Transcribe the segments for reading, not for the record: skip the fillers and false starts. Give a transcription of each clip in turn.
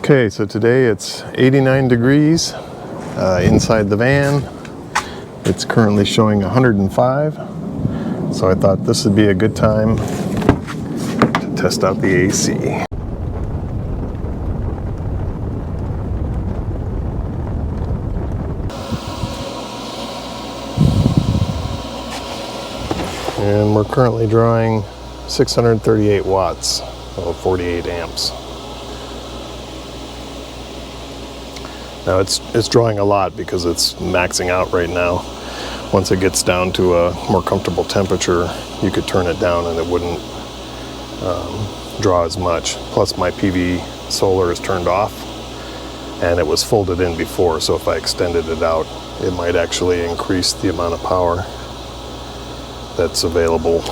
Okay, so today it's 89 degrees inside the van. It's currently showing 105. So I thought this would be a good time to test out the AC. And we're currently drawing 638 watts, so 48 amps. Now it's drawing a lot because it's maxing out right now. Once it gets down to a more comfortable temperature, you could turn it down and it wouldn't draw as much. Plus my PV solar is turned off and it was folded in before, so if I extended it out, it might actually increase the amount of power that's available.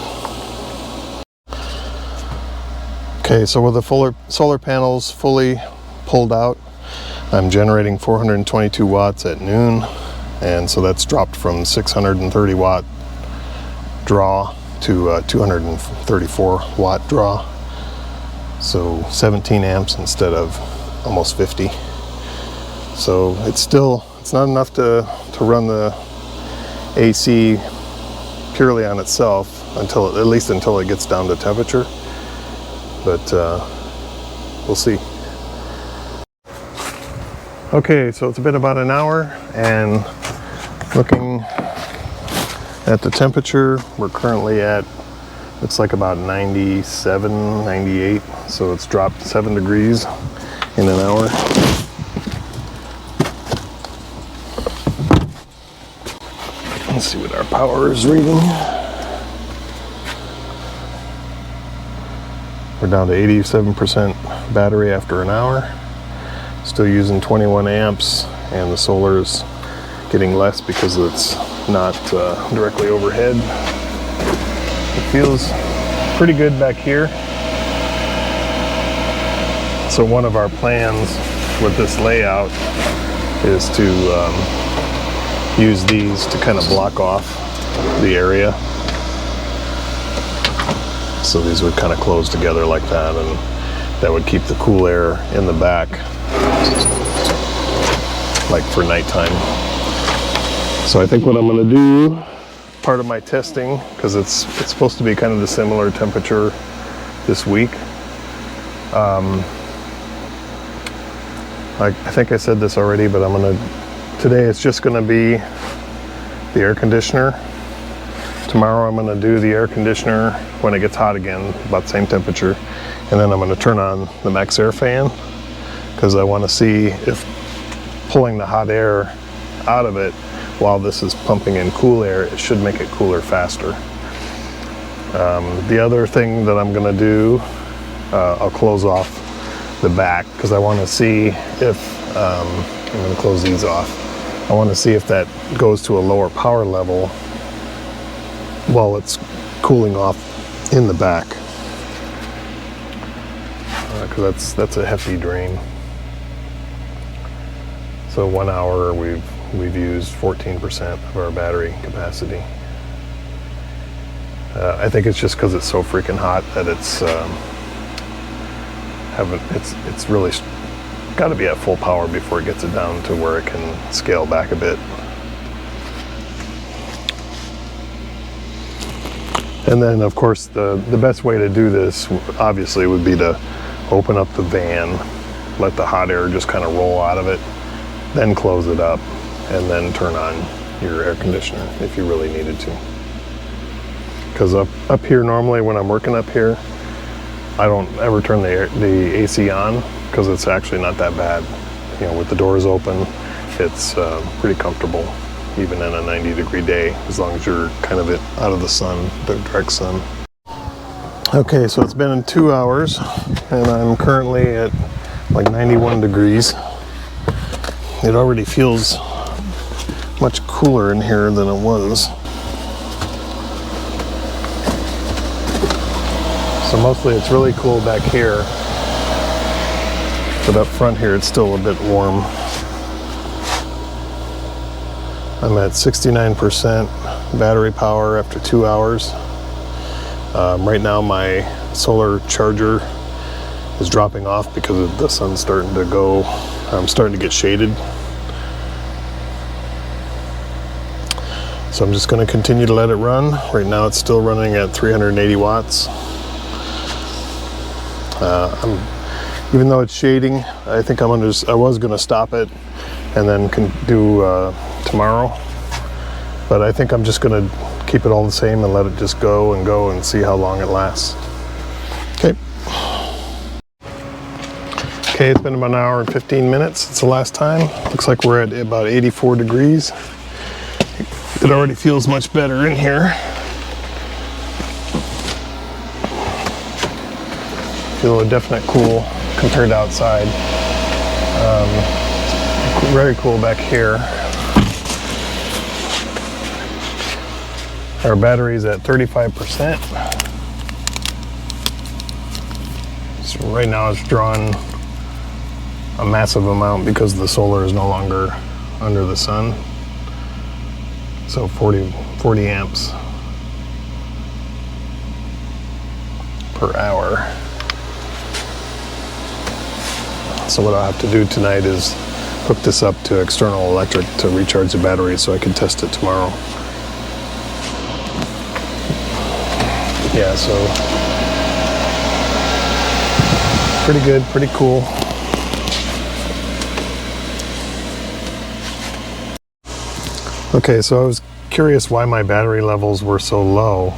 Okay, so with the solar panels fully pulled out, I'm generating 422 watts at noon, and so that's dropped from 630 watt draw to 234 watt draw, so 17 amps instead of almost 50. So it's not enough to run the AC purely on itself until at least it gets down to temperature, but we'll see. Okay, so it's been about an hour, and looking at the temperature, we're currently at, looks like about 97, 98, so it's dropped 7 degrees in an hour. Let's see what our power is reading. We're down to 87% battery after an hour. Still using 21 amps, and the solar is getting less because it's not directly overhead. It feels pretty good back here. So one of our plans with this layout is to use these to kind of block off the area. So these would kind of close together like that, and that would keep the cool air in the back, like for nighttime. So I think what I'm going to do, part of my testing, because it's supposed to be kind of the similar temperature this week. I think I said this already, but today it's just going to be the air conditioner. Tomorrow I'm going to do the air conditioner when it gets hot again, about the same temperature. And then I'm going to turn on the Maxxair Fan, because I want to see if pulling the hot air out of it while this is pumping in cool air, it should make it cooler faster. The other thing that I'm going to do, I'll close off the back, because I want to see if, I'm going to close these off. I want to see if that goes to a lower power level while it's cooling off in the back, because that's a hefty drain. So 1 hour we've used 14% of our battery capacity. I think it's just because it's so freaking hot that it's really got to be at full power before it gets it down to where it can scale back a bit. And then of course the best way to do this obviously would be to open up the van, let the hot air just kind of roll out of it, then close it up, and then turn on your air conditioner if you really needed to. Because up here normally when I'm working up here, I don't ever turn the AC on, because it's actually not that bad. You know, with the doors open, it's pretty comfortable even in a 90-degree day, as long as you're kind of out of the sun, the direct sun. Okay, so it's been 2 hours, and I'm currently at like 91 degrees. It already feels much cooler in here than it was. So mostly it's really cool back here, but up front here it's still a bit warm. I'm at 69% battery power after 2 hours. Right now my solar charger is dropping off because the sun's starting to go, starting to get shaded. So I'm just going to continue to let it run. Right now it's still running at 380 watts. Even though it's shading, I think I was going to stop it and then can do tomorrow. But I think I'm just going to keep it all the same and let it just go and see how long it lasts. Okay. Okay, it's been about an hour and 15 minutes since the last time. Looks like we're at about 84 degrees. It already feels much better in here. Feel a definite cool compared to outside. Very cool back here. Our battery's at 35%. So right now it's drawing a massive amount because the solar is no longer under the sun. So 40 amps per hour. So what I'll have to do tonight is hook this up to external electric to recharge the battery so I can test it tomorrow. Yeah, so pretty good, pretty cool. Okay, so I was curious why my battery levels were so low.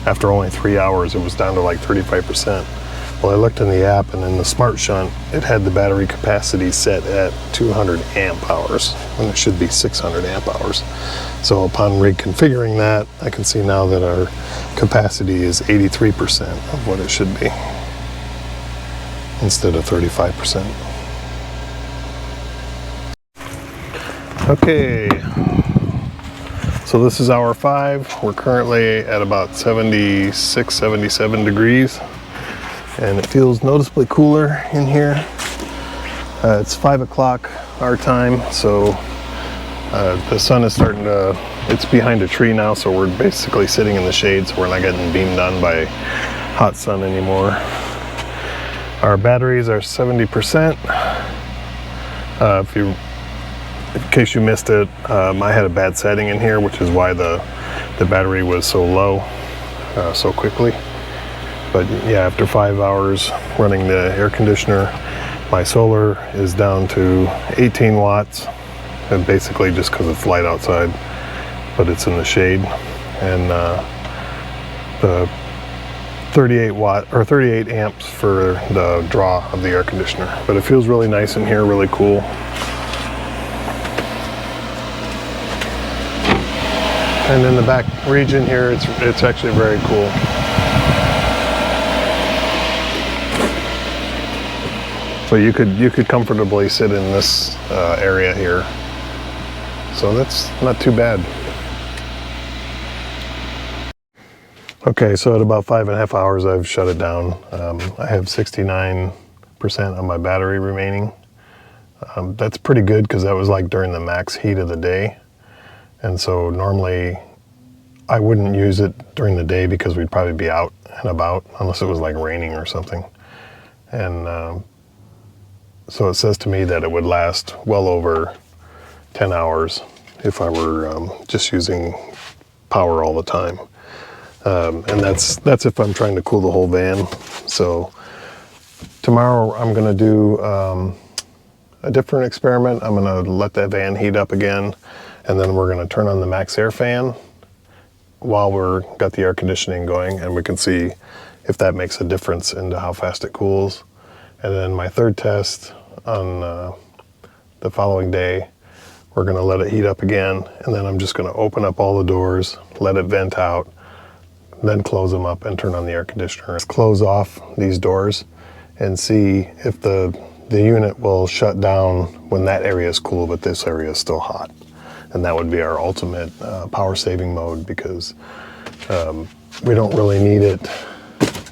After only 3 hours, it was down to like 35%. Well, I looked in the app, and in the Smart Shunt, it had the battery capacity set at 200 amp hours, when it should be 600 amp hours. So upon reconfiguring that, I can see now that our capacity is 83% of what it should be, instead of 35%. Okay. So this is hour 5. We're currently at about 76, 77 degrees, and it feels noticeably cooler in here. It's 5 o'clock our time, so the sun is starting to, it's behind a tree now, so we're basically sitting in the shade, so we're not getting beamed on by hot sun anymore. Our batteries are 70%. In case you missed it, I had a bad setting in here, which is why the battery was so low so quickly. But yeah, after 5 hours running the air conditioner, my solar is down to 18 watts, and basically just because it's light outside, but it's in the shade. And the 38 amps for the draw of the air conditioner. But it feels really nice in here, really cool. And in the back region here, it's actually very cool. So you could comfortably sit in this area here. So that's not too bad. Okay, so at about 5.5 hours, I've shut it down. I have 69% of my battery remaining. That's pretty good because that was like during the max heat of the day. And so normally I wouldn't use it during the day because we'd probably be out and about unless it was like raining or something. And so it says to me that it would last well over 10 hours if I were just using power all the time. And that's if I'm trying to cool the whole van. So tomorrow I'm going to do a different experiment. I'm going to let that van heat up again, and then we're going to turn on the Maxxair Fan while we're got the air conditioning going, and we can see if that makes a difference into how fast it cools. And then my third test on the following day, we're going to let it heat up again, and then I'm just going to open up all the doors, let it vent out, then close them up and turn on the air conditioner. Let's close off these doors and see if the unit will shut down when that area is cool, but this area is still hot. And that would be our ultimate power saving mode, because we don't really need it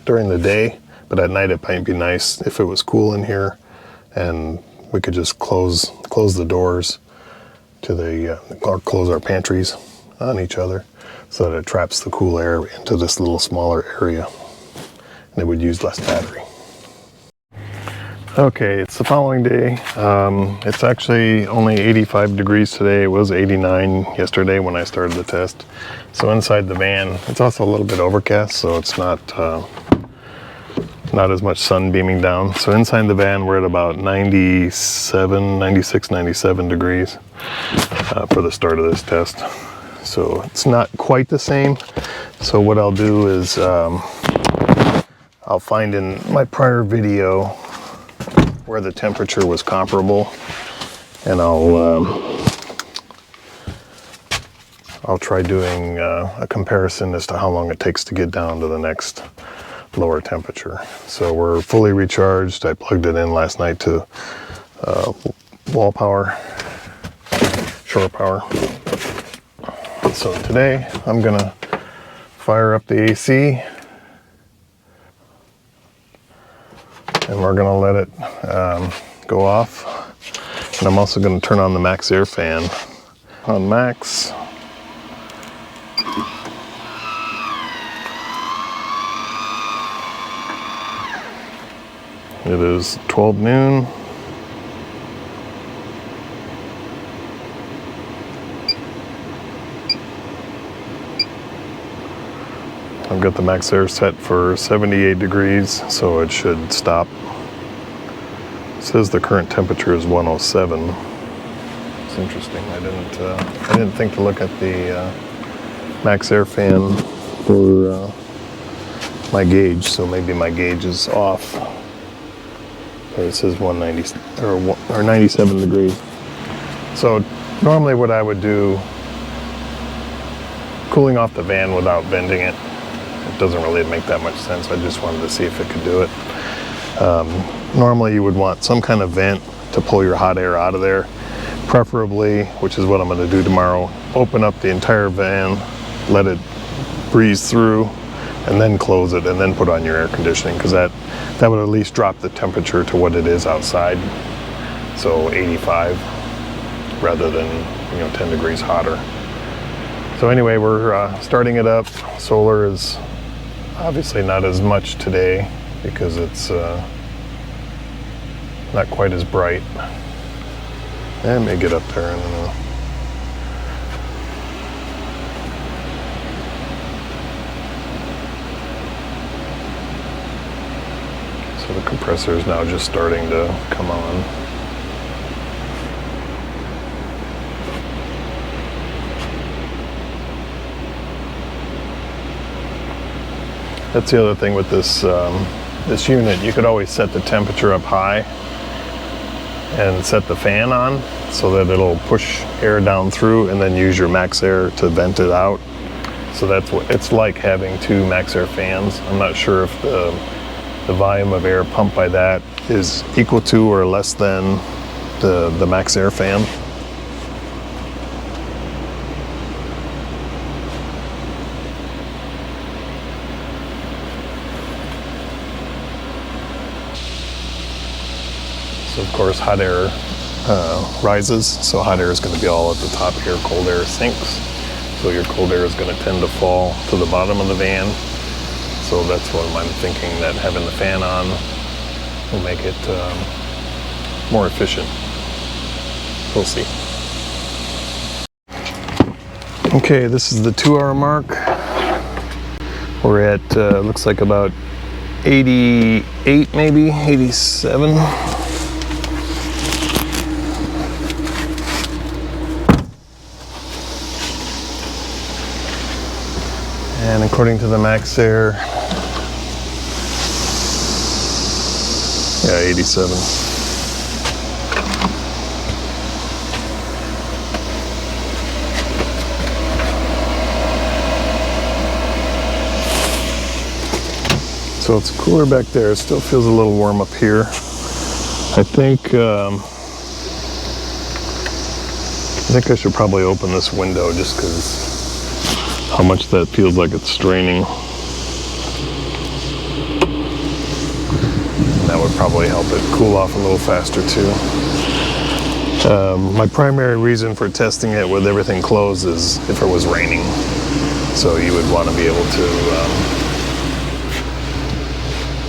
during the day, but at night it might be nice if it was cool in here and we could just close the doors to the, or close our pantries on each other, so that it traps the cool air into this little smaller area, and it would use less battery. Okay, it's the following day. It's actually only 85 degrees today. It was 89 yesterday when I started the test. So inside the van, it's also a little bit overcast, so it's not as much sun beaming down. So inside the van, we're at about 96, 97 degrees for the start of this test. So it's not quite the same. So what I'll do is I'll find in my prior video where the temperature was comparable, and I'll try doing a comparison as to how long it takes to get down to the next lower temperature. So we're fully recharged. I plugged it in last night to wall power, shore power. So today I'm gonna fire up the AC, and we're gonna let it go off. And I'm also gonna turn on the Maxxair Fan. On max. It is 12 noon. I've got the Maxxair set for 78 degrees, so it should stop. It says the current temperature is 107. It's interesting. I didn't think to look at the Maxxair Fan for my gauge, so maybe my gauge is off. But it says 190 or 97 degrees. So normally what I would do, cooling off the van without venting it, it doesn't really make that much sense. I just wanted to see if it could do it. Normally you would want some kind of vent to pull your hot air out of there. Preferably, which is what I'm going to do tomorrow, open up the entire van, let it breeze through, and then close it, and then put on your air conditioning, because that would at least drop the temperature to what it is outside. So 85 rather than 10 degrees hotter. So anyway, we're starting it up. Solar is obviously not as much today because it's not quite as bright. It may get up there, I don't know. So the compressor is now just starting to come on. That's the other thing with this this unit. You could always set the temperature up high and set the fan on so that it'll push air down through, and then use your Maxxair to vent it out. So that's what it's like, having two Maxxair fans. I'm not sure if the volume of air pumped by that is equal to or less than the Maxxair fan. So of course hot air rises, so hot air is going to be all at the top here, cold air sinks. So your cold air is going to tend to fall to the bottom of the van. So that's what I'm thinking, that having the fan on will make it more efficient. We'll see. Okay, this is the 2-hour mark. We're at, looks like about 88, maybe 87. And according to the Maxxair, yeah, 87. So it's cooler back there. It still feels a little warm up here. I think I should probably open this window just because how much that feels like it's straining. That would probably help it cool off a little faster too. My primary reason for testing it with everything closed is if it was raining. So you would want to be able to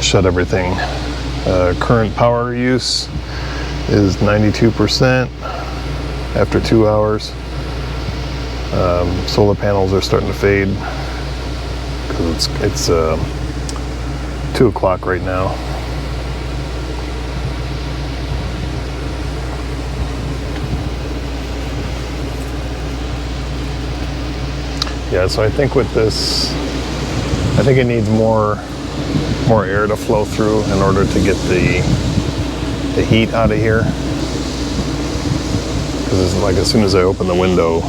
shut everything Current power use is 92% after 2 hours. Solar panels are starting to fade because it's 2 o'clock right now. Yeah, so I think with this, I think it needs more air to flow through in order to get the heat out of here. Because like as soon as I open the window,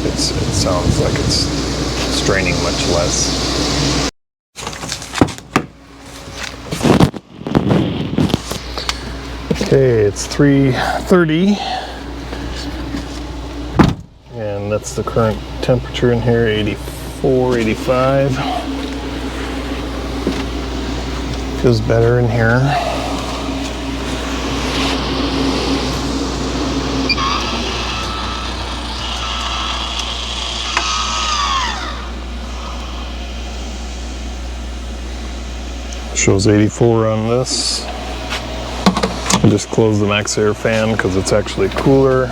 it sounds like it's straining much less. Okay, it's 3:30, and that's the current temperature in here, 84, 85. Feels better in here. Shows 84 on this. I just closed the Maxxair fan because it's actually cooler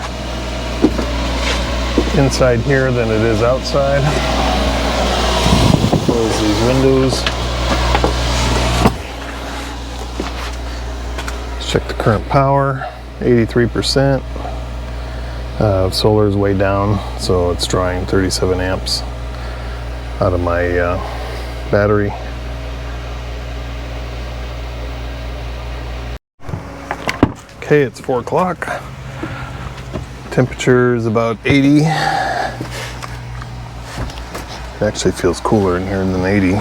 inside here than it is outside. Close these windows. Let's check the current power, 83%. Solar is way down, so it's drawing 37 amps out of my battery. Okay, it's 4 o'clock. Temperature is about 80. It actually feels cooler in here than 80.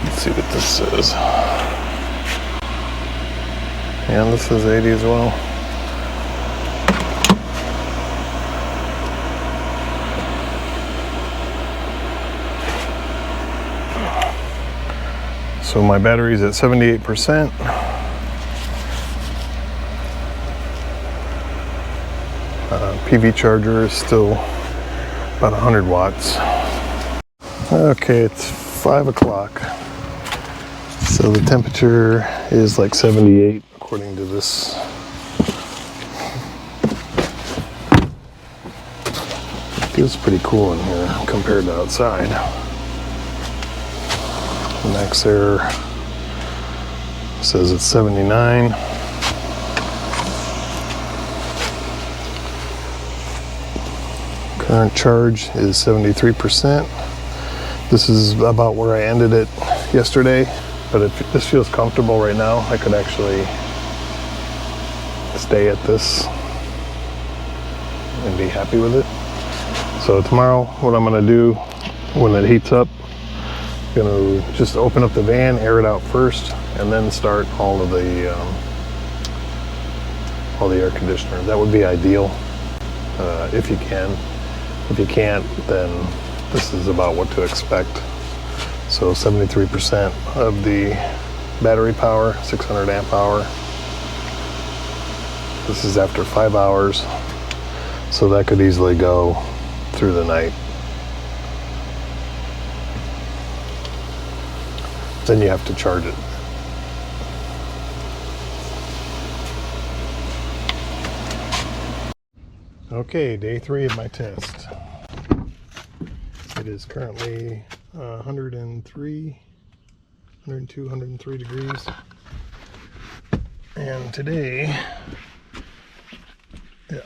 Let's see what this says. Yeah, this is 80 as well. So my battery's at 78%. PV charger is still about 100 watts. Okay, it's 5 o'clock. So the temperature is like 78 according to this. It feels pretty cool in here compared to outside. Maxxair says it's 79. Current charge is 73%. This is about where I ended it yesterday, but if this feels comfortable right now, I could actually stay at this and be happy with it. So tomorrow, what I'm gonna do when it heats up, gonna just open up the van, air it out first, and then start all the air conditioner. That would be ideal if you can. If you can't, then this is about what to expect. So 73% of the battery power, 600 amp hour. This is after 5 hours, so that could easily go through the night. Then you have to charge it. Okay, day 3 of my test. It is currently 102, 103 degrees. And today,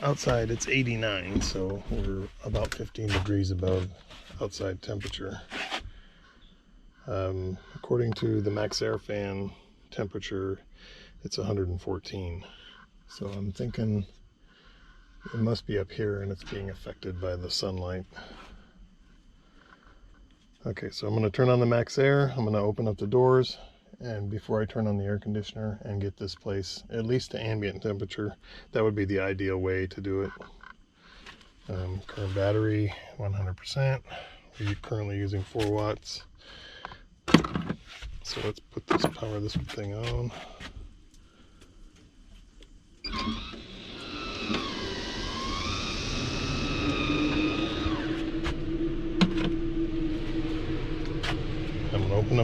outside it's 89, so we're about 15 degrees above outside temperature. According to the Maxxair Fan temperature, it's 114. So I'm thinking it must be up here and it's being affected by the sunlight. Okay, so I'm going to turn on the Maxxair. I'm going to open up the doors, and before I turn on the air conditioner and get this place at least to ambient temperature, that would be the ideal way to do it. Current battery 100%. We're currently using 4 watts. So let's put this, power this thing on.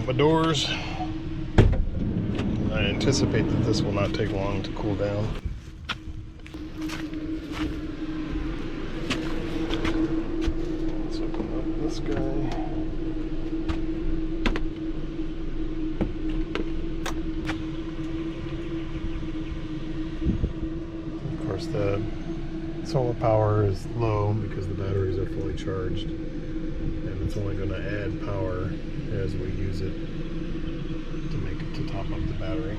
up my doors. I anticipate that this will not take long to cool down. Let's open up this guy. Of course, the solar power is low because the batteries are fully charged, and it's only going to add power as we use it to make it to top up the battery.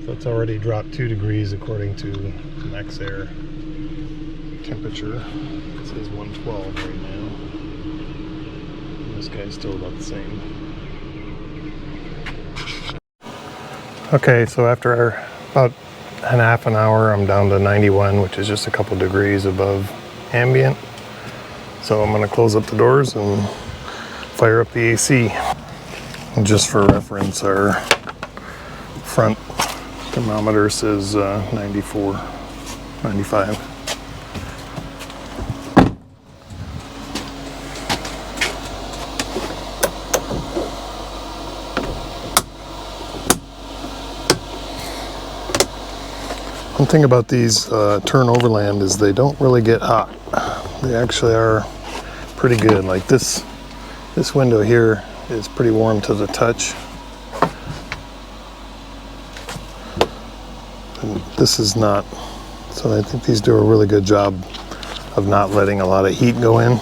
So it's already dropped 2 degrees according to Maxxair temperature. It says 112 right now. And this guy's still about the same. Okay, so after about a half an hour, I'm down to 91, which is just a couple degrees above ambient. So I'm going to close up the doors and fire up the AC. And just for reference, our front thermometer says 94, 95. One thing about these Turn Overland is they don't really get hot. They actually are pretty good. Like this window here is pretty warm to the touch. And this is not. So I think these do a really good job of not letting a lot of heat go in.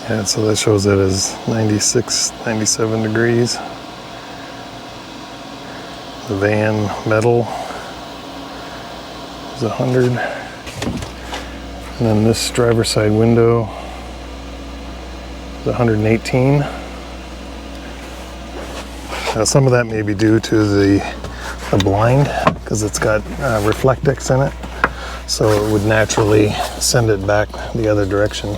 Yeah, so that shows it as 96, 97 degrees. The van metal is 100. And then this driver's side window is 118. Now some of that may be due to the blind, because it's got Reflectix in it. So it would naturally send it back the other direction.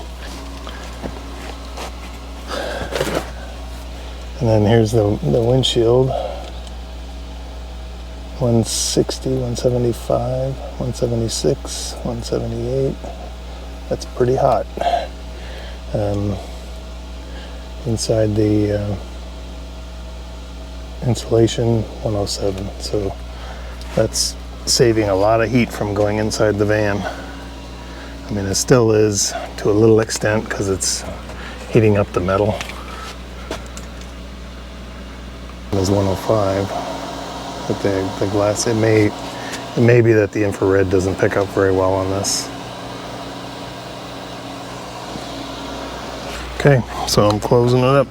And then here's the windshield. 160, 175, 176, 178. That's pretty hot. Inside the insulation, 107. So that's saving a lot of heat from going inside the van. I mean, it still is to a little extent because it's heating up the metal. There's 105. But the glass, it may be that the infrared doesn't pick up very well on this. Okay, so I'm closing it up.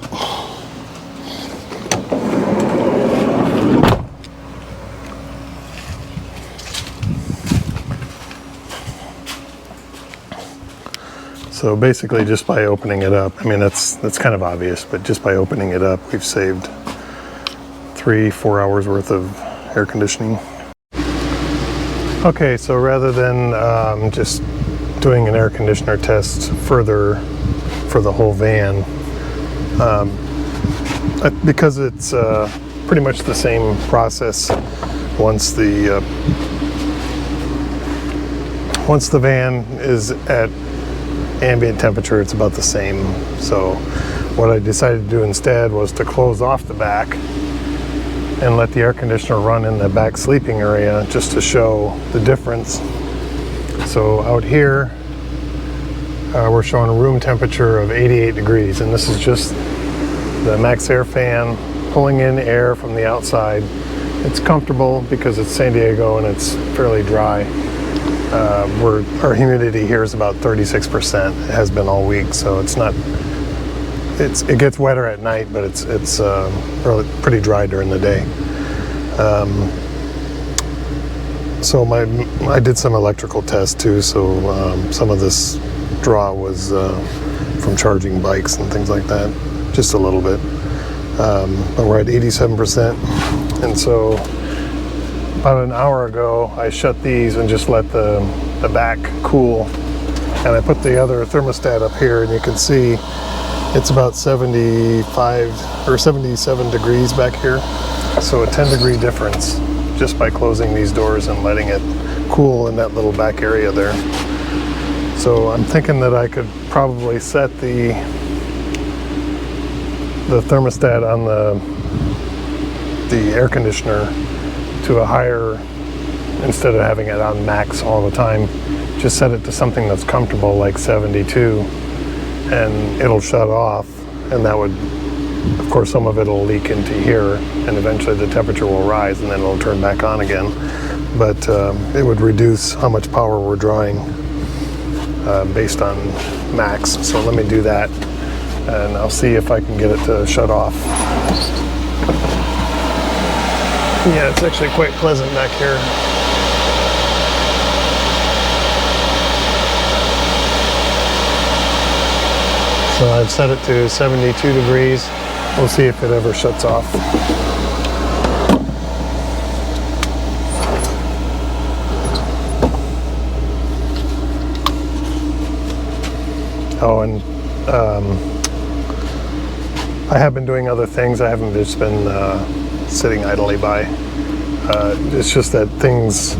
So basically just by opening it up, I mean that's kind of obvious, but just by opening it up, we've saved 3-4 hours worth of air conditioning. Okay, so rather than just doing an air conditioner test further for the whole van, because it's pretty much the same process once the van is at ambient temperature, it's about the same. So what I decided to do instead was to close off the back and let the air conditioner run in the back sleeping area just to show the difference. So out here we're showing a room temperature of 88 degrees, and this is just the Maxxair fan pulling in air from the outside. It's comfortable because it's San Diego and it's fairly dry. Our humidity here is about 36%. It has been all week, so it's not. It gets wetter at night, but it's really pretty dry during the day. So I did some electrical tests too. So some of this draw was from charging bikes and things like that, just a little bit. But we're at 87%, and so about an hour ago I shut these and just let the back cool, and I put the other thermostat up here, and you can see it's about 75 or 77 degrees back here. So a 10-degree difference just by closing these doors and letting it cool in that little back area there. So I'm thinking that I could probably set the thermostat on the air conditioner to a higher, instead of having it on max all the time, just set it to something that's comfortable, like 72, and it'll shut off, and that would, of course, some of it will leak into here, and eventually the temperature will rise, and then it'll turn back on again. But it would reduce how much power we're drawing based on max. So let me do that, and I'll see if I can get it to shut off. Yeah, it's actually quite pleasant back here. So I've set it to 72 degrees. We'll see if it ever shuts off. Oh, and I have been doing other things. I haven't just been sitting idly by. It's just that things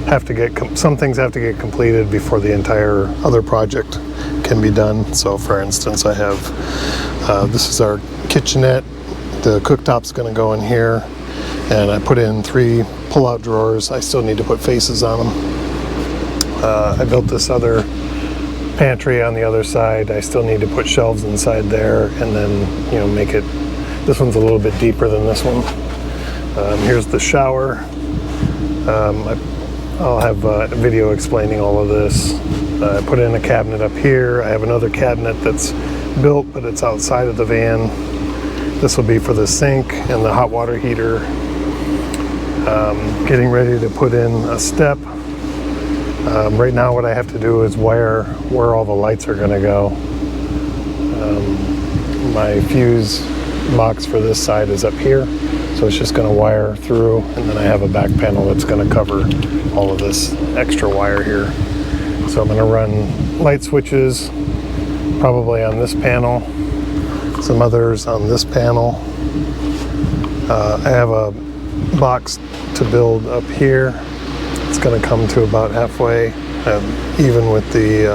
have to get, some things have to get completed before the entire other project can be done. So for instance, I have, this is our kitchenette. The cooktop's gonna go in here, and I put in 3 pull-out drawers. I still need to put faces on them. I built this other pantry on the other side. I still need to put shelves inside there, and then, you know, make it, this one's a little bit deeper than this one. Here's the shower. I'll have a video explaining all of this. I put in a cabinet up here. I have another cabinet that's built, but it's outside of the van. This will be for the sink and the hot water heater. Getting ready to put in a step. Right now what I have to do is wire where all the lights are going to go. My fuse box for this side is up here, so it's just going to wire through, and then I have a back panel that's going to cover all of this extra wire here. So I'm going to run light switches probably on this panel, some others on this panel. I have a box to build up here. It's going to come to about halfway, even with the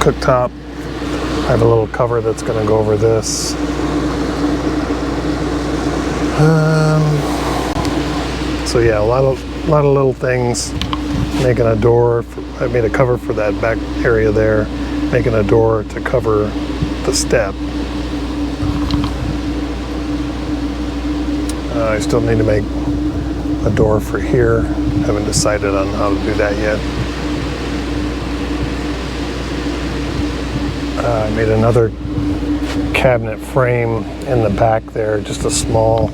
cooktop. I have a little cover that's going to go over this. So yeah, a lot of little things. Making a door. I made a cover for that back area there. Making a door to cover the step. I still need to make a door for here. Haven't decided on how to do that yet. I made another cabinet frame in the back there, just a small.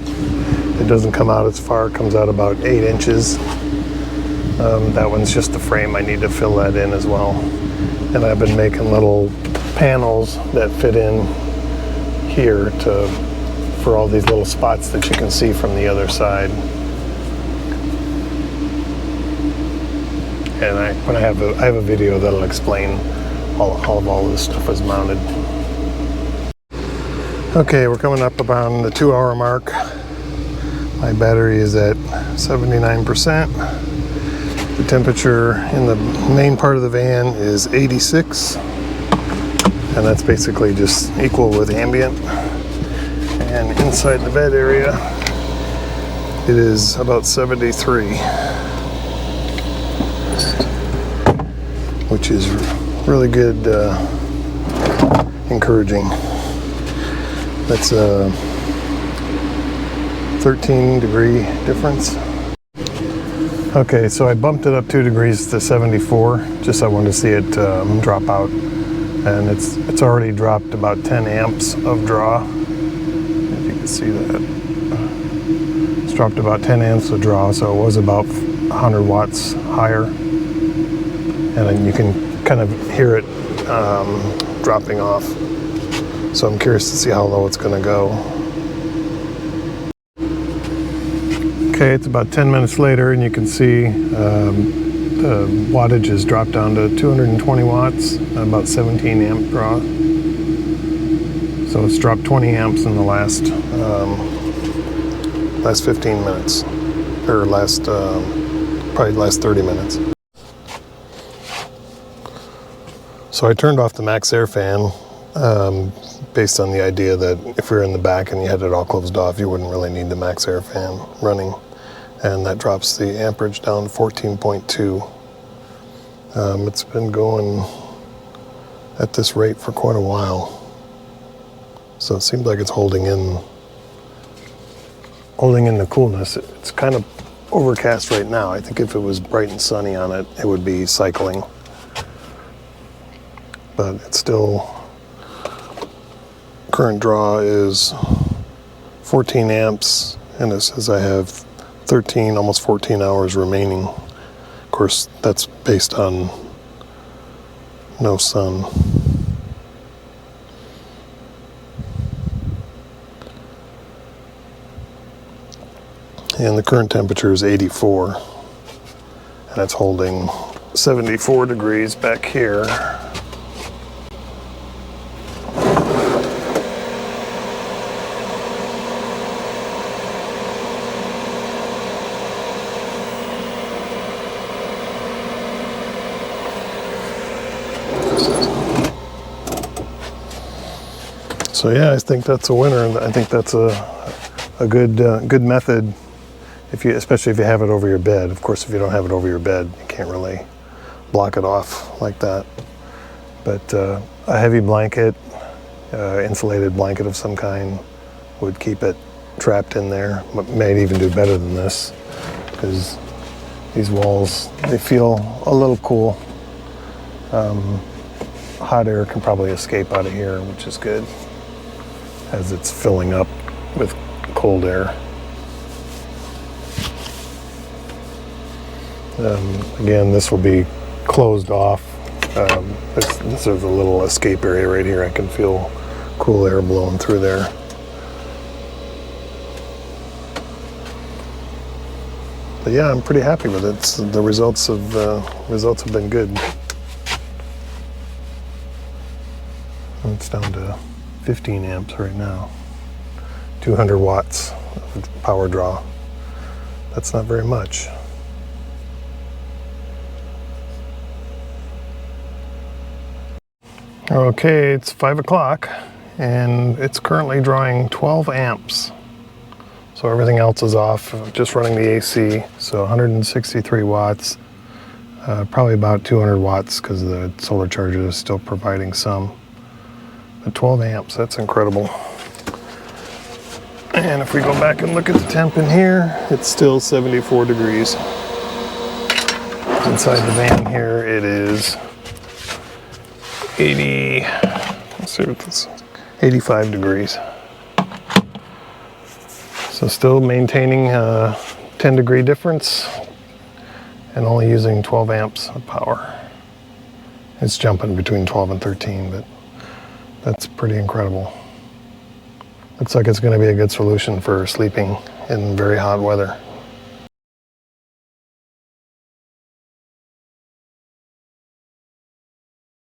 It doesn't come out as far, it comes out about 8 inches. That one's just the frame. I need to fill that in as well. And I've been making little panels that fit in here for all these little spots that you can see from the other side. And I have a video that'll explain all this stuff is mounted. Okay, we're coming up around the 2-hour mark. My battery is at 79%. The temperature in the main part of the van is 86, and that's basically just equal with ambient. And inside the bed area, it is about 73, which is really good, encouraging. That's a 13-degree difference. Okay, so I bumped it up 2 degrees to 74, just so I wanted to see it drop out. And it's already dropped about 10 amps of draw. If you can see that. It's dropped about 10 amps of draw, so it was about 100 watts higher. And then you can kind of hear it dropping off. So I'm curious to see how low it's going to go. Okay, it's about 10 minutes later, and you can see the wattage has dropped down to 220 watts, about 17 amp draw. So it's dropped 20 amps in the last 15 minutes, or probably last 30 minutes. So I turned off the Maxxair fan based on the idea that if you're in the back and you had it all closed off, you wouldn't really need the Maxxair fan running. And that drops the amperage down to 14.2. It's been going at this rate for quite a while. So it seems like it's holding in the coolness. It's kind of overcast right now. I think if it was bright and sunny on it, it would be cycling. But it's still, current draw is 14 amps, and it says I have 13, almost 14 hours remaining. Of course, that's based on no sun. And the current temperature is 84, and it's holding 74 degrees back here. So yeah, I think that's a winner. I think that's a good method, especially if you have it over your bed. Of course, if you don't have it over your bed, you can't really block it off like that. But a heavy blanket, insulated blanket of some kind, would keep it trapped in there. Might even do better than this, because these walls, they feel a little cool. Hot air can probably escape out of here, which is good, as it's filling up with cold air. Again, this will be closed off. This is a little escape area right here. I can feel cool air blowing through there. But yeah, I'm pretty happy with it. The results have been good. It's down to 15 amps right now. 200 watts of power draw. That's not very much. Okay, it's 5 o'clock and it's currently drawing 12 amps. So everything else is off, just running the AC. So 163 watts, probably about 200 watts because the solar charger is still providing some. But 12 amps, that's incredible. And if we go back and look at the temp in here, it's still 74 degrees. Inside the van here, it is 85 degrees. So still maintaining a 10 degree difference and only using 12 amps of power. It's jumping between 12 and 13, but that's pretty incredible. Looks like it's going to be a good solution for sleeping in very hot weather.